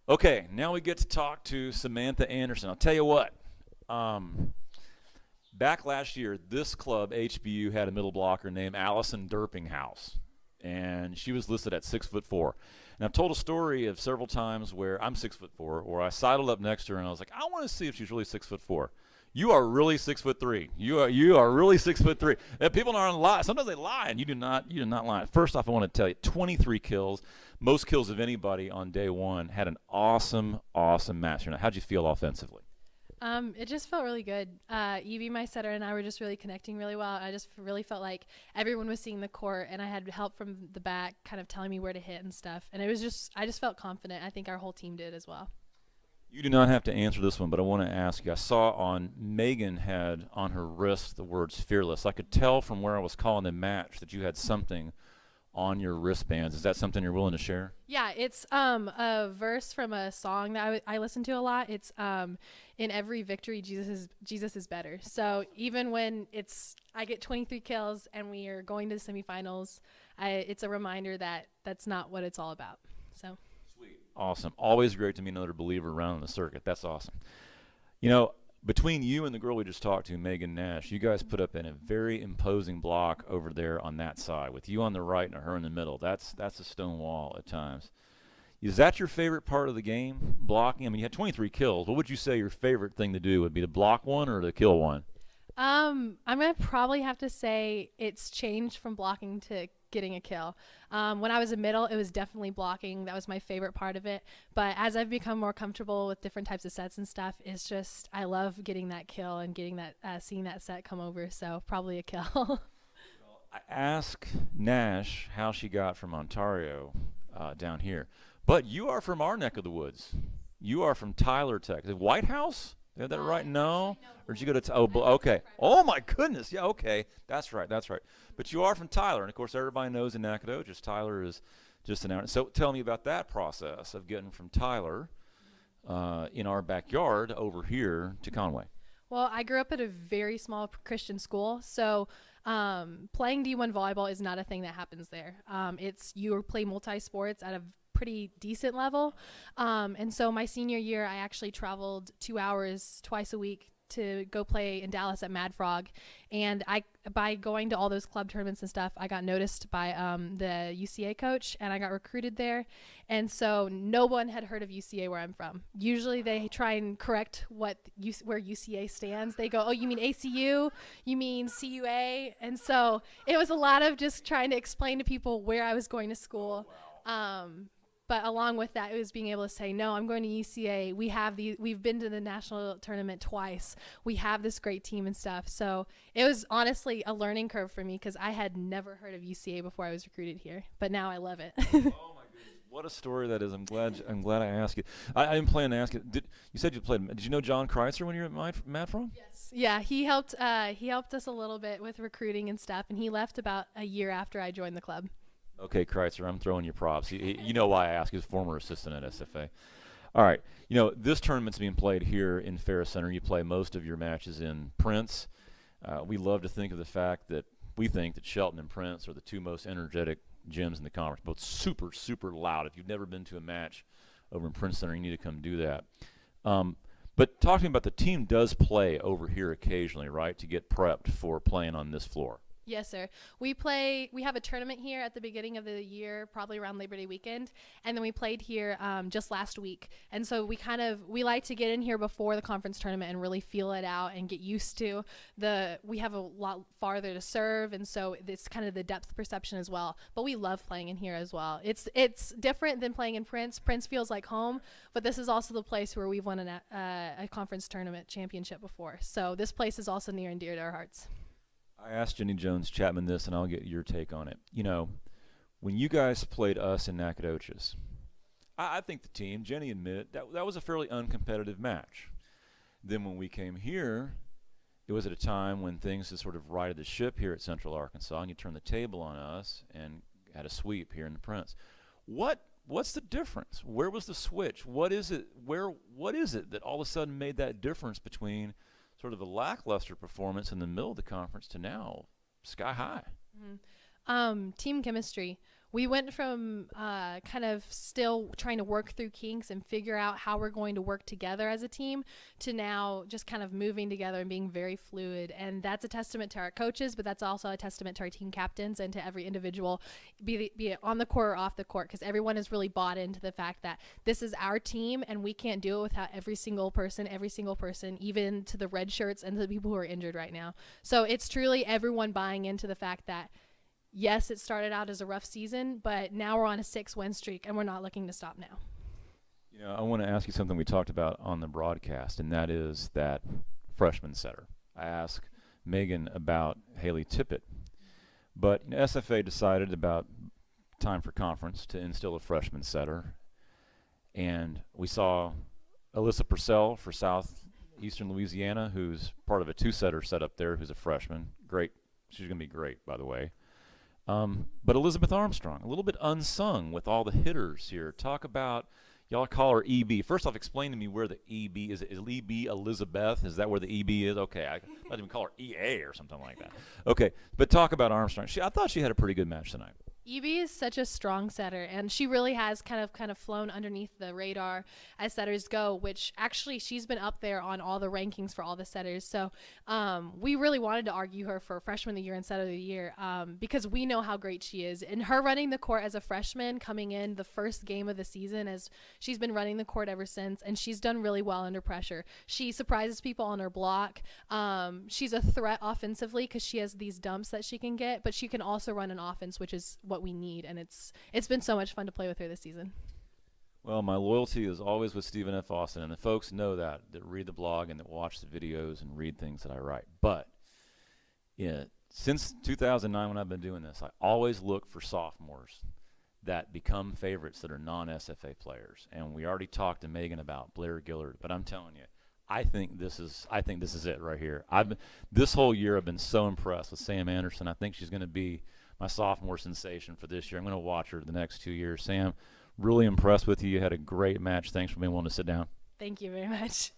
Okay, now we get to talk to Samantha Anderson. I'll tell you what. Back last year, this club, HBU, had a middle blocker named Allison Derpinghouse, and she was listed at 6'4". And I've told a story of several times where I'm 6'4", where I sidled up next to her and I was like, I want to see if she's really 6'4". You are really 6'3". You are really 6'3". People aren't lie. Sometimes they lie, and you do not lie. First off, I want to tell you, 23 kills, most kills of anybody on day one. Had an awesome match. How'd you feel offensively? It just felt really good. Evie, my setter, and I were just really connecting really well. I just really felt like everyone was seeing the court, and I had help from the back, kind of telling me where to hit and stuff. And I just felt confident. I think our whole team did as well. You do not have to answer this one, but I want to ask you. I saw on Megan had on her wrist the words "fearless." I could tell from where I was calling the match that you had something on your wristbands. Is that something you're willing to share? Yeah, it's a verse from a song that I listen to a lot. It's in every victory, Jesus is better. So even when I get 23 kills and we are going to the semifinals, it's a reminder that that's not what it's all about. So. Sweet. Awesome. Always great to meet another believer around the circuit. That's awesome. Between you and the girl we just talked to, Megan Nash, you guys put up in a very imposing block over there on that side, with you on the right and her in the middle. That's a stone wall at times. Is that your favorite part of the game, blocking? I mean, you had 23 kills. What would you say your favorite thing to do would be, to block one or to kill one? I'm gonna probably have to say it's changed from blocking to getting a kill. When I was in middle, it was definitely blocking. That was my favorite part of it. But as I've become more comfortable with different types of sets and stuff, it's just I love getting that kill and getting that seeing that set come over. So probably a kill. I asked Nash how she got from Ontario down here, but you are from our neck of the woods. You are from Tyler, Texas. White House? Is that right? No? Or did you go to okay. Oh, my goodness. Yeah, okay. That's right. But you are from Tyler. And, of course, everybody knows in Nacogdoches, Tyler is just an hour. So tell me about that process of getting from Tyler in our backyard over here to Conway. Well, I grew up at a very small Christian school, so playing D1 volleyball is not a thing that happens there. You play multi-sports at a pretty decent level. And so my senior year, I actually traveled 2 hours twice a week to go play in Dallas at Mad Frog. And by going to all those club tournaments and stuff, I got noticed by the UCA coach, and I got recruited there. And so no one had heard of UCA where I'm from. Usually they try and correct where UCA stands. They go, oh, you mean ACU? You mean CUA? And so it was a lot of just trying to explain to people where I was going to school. But along with that, it was being able to say, no, I'm going to UCA. We've been to the national tournament twice. We have this great team and stuff. So it was honestly a learning curve for me, because I had never heard of UCA before I was recruited here. But now I love it. Oh, my goodness. What a story that is. I'm glad I asked you. I didn't plan to ask you. You said you played. Did you know John Kreitzer when you were at Mad Frog? Yes. Yeah, he helped us a little bit with recruiting and stuff. And he left about a year after I joined the club. Okay, Kreitzer, I'm throwing you props. You know why I ask. He's former assistant at SFA. All right. This tournament's being played here in Ferris Center. You play most of your matches in Prince. We love to think of the fact that we think that Shelton and Prince are the two most energetic gyms in the conference, both super, super loud. If you've never been to a match over in Prince Center, you need to come do that. But talking about, the team does play over here occasionally, right, to get prepped for playing on this floor. Yes, sir. We have a tournament here at the beginning of the year, probably around Labor Day weekend. And then we played here just last week. And so we like to get in here before the conference tournament and really feel it out and get used to we have a lot farther to serve. And so it's kind of the depth perception as well. But we love playing in here as well. It's different than playing in Prince. Prince feels like home, but this is also the place where we've won a conference tournament championship before. So this place is also near and dear to our hearts. I asked Jenny Jones Chapman this, and I'll get your take on it. When you guys played us in Nacogdoches, I think the team, Jenny admitted, that was a fairly uncompetitive match. Then when we came here, it was at a time when things had sort of righted the ship here at Central Arkansas, and you turned the table on us and had a sweep here in the Prince. What's the difference? Where was the switch? What is it that all of a sudden made that difference between sort of the lackluster performance in the middle of the conference to now sky high? Team chemistry. We went from kind of still trying to work through kinks and figure out how we're going to work together as a team to now just kind of moving together and being very fluid. And that's a testament to our coaches, but that's also a testament to our team captains and to every individual, be it on the court or off the court, because everyone has really bought into the fact that this is our team and we can't do it without every single person, even to the red shirts and to the people who are injured right now. So it's truly everyone buying into the fact that yes, it started out as a rough season, but now we're on a 6-win streak, and we're not looking to stop now. You know, I want to ask you something we talked about on the broadcast, and that is that freshman setter. I asked Megan about Haley Tippett, but SFA decided about time for conference to instill a freshman setter, and we saw Alyssa Purcell for Southeastern Louisiana, who's part of a 2-setter set up there, who's a freshman. Great. She's going to be great, by the way. But Elizabeth Armstrong, a little bit unsung with all the hitters here. Talk about, y'all call her EB. First off, explain to me where the EB is. Is EB Elizabeth? Is that where the EB is? Okay, I might even call her EA or something like that. Okay, but talk about Armstrong. I thought she had a pretty good match tonight. EB is such a strong setter, and she really has kind of flown underneath the radar as setters go, which actually she's been up there on all the rankings for all the setters. So we really wanted to argue her for freshman of the year and setter of the year because we know how great she is. And her running the court as a freshman, coming in the first game of the season, as she's been running the court ever since, and she's done really well under pressure. She surprises people on her block. She's a threat offensively because she has these dumps that she can get, but she can also run an offense, which is what we need, and it's been so much fun to play with her this season. Well, my loyalty is always with Stephen F. Austin, and the folks know that read the blog and that watch the videos and read things that I write. But since 2009 when I've been doing this, I always look for sophomores that become favorites that are non-SFA players. And we already talked to Megan about Blair Gillard, but I'm telling you, I think this is it right here. This whole year I've been so impressed with Sam Anderson. I think she's going to be my sophomore sensation for this year. I'm going to watch her the next 2 years. Sam, really impressed with you. You had a great match. Thanks for being willing to sit down. Thank you very much.